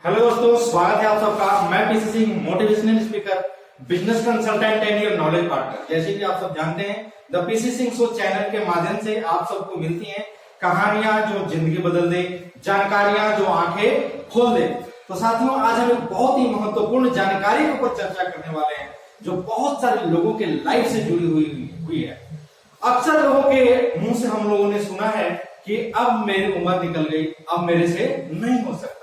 Hello दोस्तों, स्वागत है आप सबका। मैं PC Singh, motivational speaker, business consultant and your knowledge partner. जैसे कि आप सब जानते हैं, the PC Singh show channel के माध्यम से आप सबको मिलती हैं कहानियां जो जिंदगी बदल दे, जानकारियां जो आंखें खोल दे। तो साथियों, आज हम एक बहुत ही महत्वपूर्ण जानकारी के ऊपर चर्चा करने वाले हैं जो बहुत सारे लोगों के लाइफ से जुड़ी हुई है। अक्सर लोगों के मुंह से हम लोगों ने सुना है कि अब मेरी उम्र निकल गई, अब मेरे से नहीं हो सकता।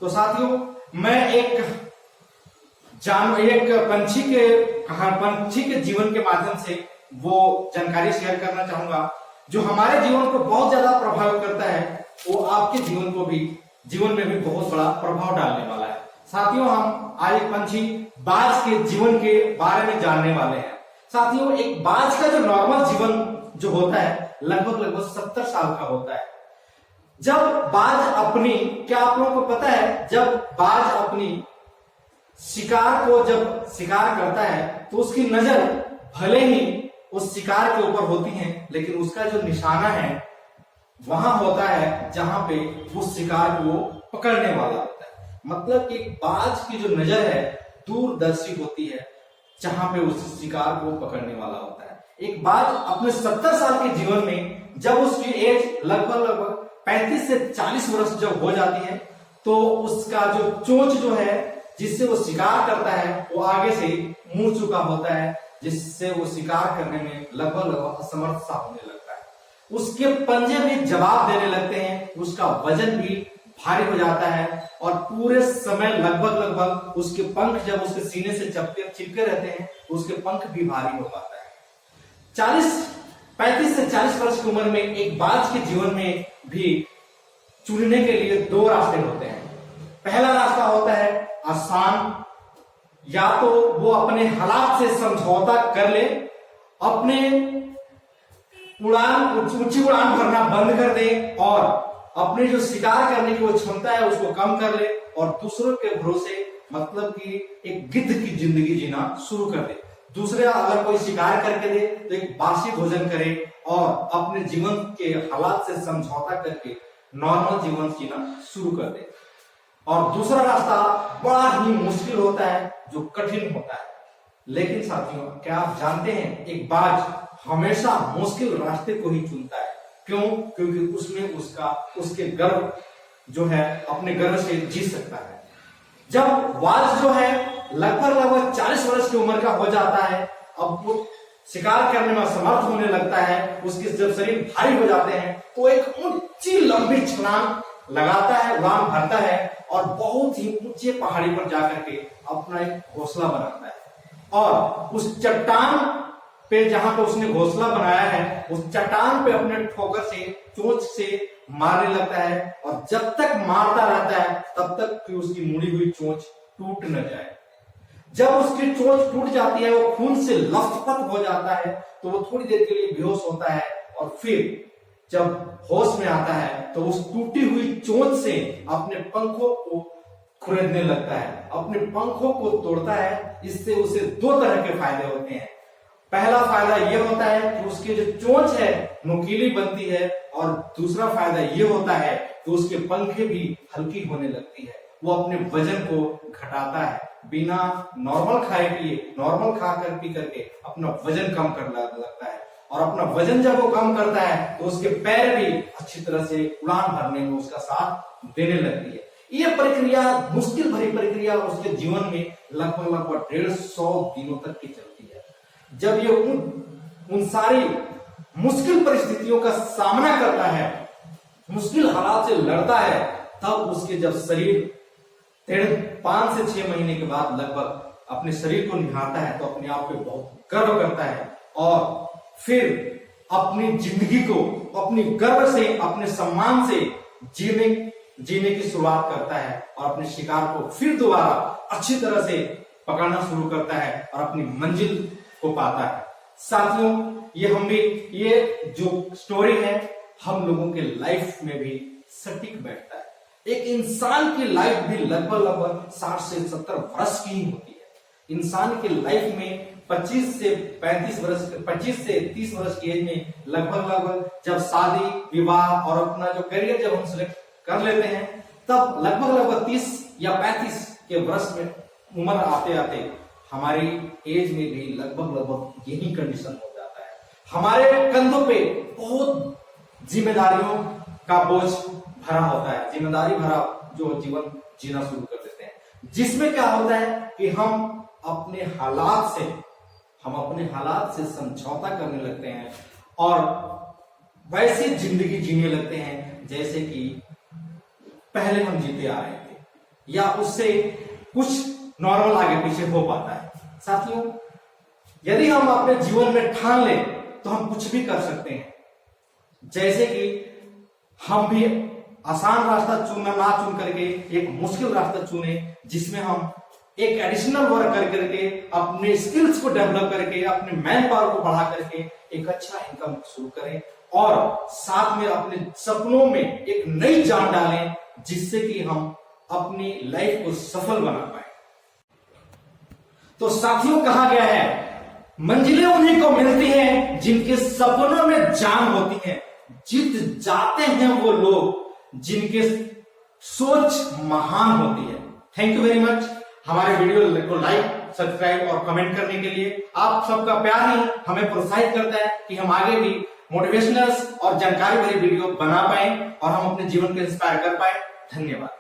तो साथियों, मैं एक पंछी के जीवन के माध्यम से वो जानकारी शेयर करना चाहूंगा जो हमारे जीवन को बहुत ज्यादा प्रभावित करता है। वो आपके जीवन में भी बहुत बड़ा प्रभाव डालने वाला है। साथियों, हम आज एक पंछी बाज के जीवन के बारे में जानने वाले हैं। साथियों, एक बाज का जो नॉर्मल जीवन जो होता है लगभग 70 साल का होता है। जब बाज अपनी, क्या आप लोगों को पता है, जब बाज अपनी शिकार को जब शिकार करता है तो उसकी नजर भले ही उस शिकार के ऊपर होती है, लेकिन उसका जो निशाना है वहां होता है जहां पे उस शिकार को पकड़ने वाला होता है। मतलब कि बाज की जो नजर है दूरदर्शी होती है जहां पे उस शिकार को पकड़ने वाला होता है। एक बाज अपने 70 साल के जीवन में जब उसकी एज लगभग 35 से 40 वर्ष जब हो जाती है तो उसका जो चोंच जो है जिससे वो शिकार करता है वो आगे से मुड़ चुका होता है, जिससे वो शिकार करने में लगभग असमर्थ सा होने लगता है। उसके पंजे भी जवाब देने लगते हैं, उसका वजन भी भारी हो जाता है और पूरे समय लगभग उसके पंख जब उसके सीने से चिपके रहते हैं उसके पंख भी भारी हो पाता है। 35 से 40 वर्ष की उम्र में एक बाज के जीवन में भी चुनने के लिए दो रास्ते होते हैं। पहला रास्ता होता है आसान, या तो वो अपने हालात से समझौता कर ले, अपने ऊंची उड़ान भरना बंद कर दे और अपने जो शिकार करने की वो क्षमता है उसको कम कर ले और दूसरों के भरोसे, मतलब कि एक गिद्ध की जिंदगी जीना शुरू कर दे। दूसरे अगर कोई शिकार करके दे तो एक बासी भोजन करे और अपने जीवन के हालात से समझौता करके नॉर्मल जीवन जीना शुरू कर दे। और दूसरा रास्ता बड़ा ही मुश्किल होता है, जो कठिन होता है। लेकिन साथियों, क्या आप जानते हैं एक बाज हमेशा मुश्किल रास्ते को ही चुनता है। क्यों? क्योंकि उसमें उसके गर्व जो है अपने गर्व से जी सकता है। जब बाज जो है लगभग 40 वर्ष की उम्र का हो जाता है, अब वो शिकार करने में असमर्थ होने लगता है, उसके जब शरीर भारी हो जाते हैं तो एक ऊंची लंबी छलांग लगाता है, उड़ान भरता है और बहुत ही ऊंचे पहाड़ी पर जाकर के अपना एक घोंसला बनाता है। और उस चट्टान पे जहां पे उसने घोंसला बनाया है उस चट्टान पे अपने ठोकर से, चोंच से मारने लगता है और जब तक मारता रहता है तब तक कि उसकी मुड़ी हुई चोंच टूट न जाए। जब उसकी चोंच टूट जाती है, वो खून से लथपथ हो जाता है, तो वो थोड़ी देर के लिए बेहोश होता है और फिर जब होश में आता है तो उस टूटी हुई चोंच से अपने पंखों को खुरेदने लगता है, अपने पंखों को तोड़ता है। इससे उसे दो तरह के फायदे होते हैं। पहला फायदा यह होता है कि उसकी जो चोंच है नुकीली बनती है और दूसरा फायदा यह होता है कि उसके पंखें भी हल्की होने लगती है। वो अपने वजन को घटाता है, बिना नॉर्मल खाए पिए, नॉर्मल खाकर पी करके अपना वजन कम करने लगता है। और अपना वजन जब वो कम करता है तो उसके पैर भी अच्छी तरह से उड़ान भरने में उसका साथ देने लगती है। ये प्रक्रिया, मुश्किल भरी प्रक्रिया उसके जीवन में लगभग 150 दिनों तक की चलती है। जब ये उन सारी मुश्किल परिस्थितियों का सामना करता है, मुश्किल हालात से लड़ता है, तब उसके जब शरीर 5 से 6 महीने के बाद लगभग अपने शरीर को निहारता है तो अपने आप पे बहुत गर्व करता है और फिर अपनी जिंदगी को अपनी गर्व से, अपने सम्मान से जीने की शुरुआत करता है और अपने शिकार को फिर दोबारा अच्छी तरह से पकड़ना शुरू करता है और अपनी मंजिल को पाता है। साथियों, ये जो स्टोरी है हम लोगों के लाइफ में भी सटीक बैठता है। एक इंसान की लाइफ भी लगभग 60 से 70 वर्ष की ही होती है। इंसान की लाइफ में 25 से 30 वर्ष की एज में लगभग जब शादी विवाह और अपना जो करियर जब हम सिलेक्ट कर लेते हैं तब लगभग 30 या 35 के वर्ष में उम्र आते आते हमारी एज में भी लगभग यही कंडीशन हो जाता है। हमारे कंधों पे बहुत जिम्मेदारियों का बोझ भरा होता है, जिम्मेदारी भरा जो जीवन जीना शुरू कर देते हैं, जिसमें क्या होता है कि हम अपने हालात से समझौता करने लगते हैं और वैसी जिंदगी जीने लगते हैं जैसे कि पहले हम जीते आ रहे थे, या उससे कुछ नॉर्मल आगे पीछे हो पाता है। साथियों, यदि हम अपने जीवन में ठान लें तो हम कुछ भी कर सकते हैं। जैसे कि हम भी आसान रास्ता चुनना ना चुन करके एक मुश्किल रास्ता चुने, जिसमें हम एक एडिशनल वर्क करके अपने स्किल्स को डेवलप करके अपने मैन पावर को बढ़ा करके एक अच्छा इनकम शुरू करें और साथ में अपने सपनों में एक नई जान डालें, जिससे कि हम अपनी लाइफ को सफल बना पाए। तो साथियों, कहा गया है मंजिलें उन्हीं को मिलती हैं जिनके सपनों में जान होती है, जीत जाते हैं वो लोग जिनके सोच महान होती है। थैंक यू वेरी मच हमारे वीडियो को लाइक, सब्सक्राइब और कमेंट करने के लिए। आप सबका प्यार ही हमें प्रोत्साहित करता है कि हम आगे भी मोटिवेशनल और जानकारी भरी वीडियो बना पाए और हम अपने जीवन को इंस्पायर कर पाए। धन्यवाद।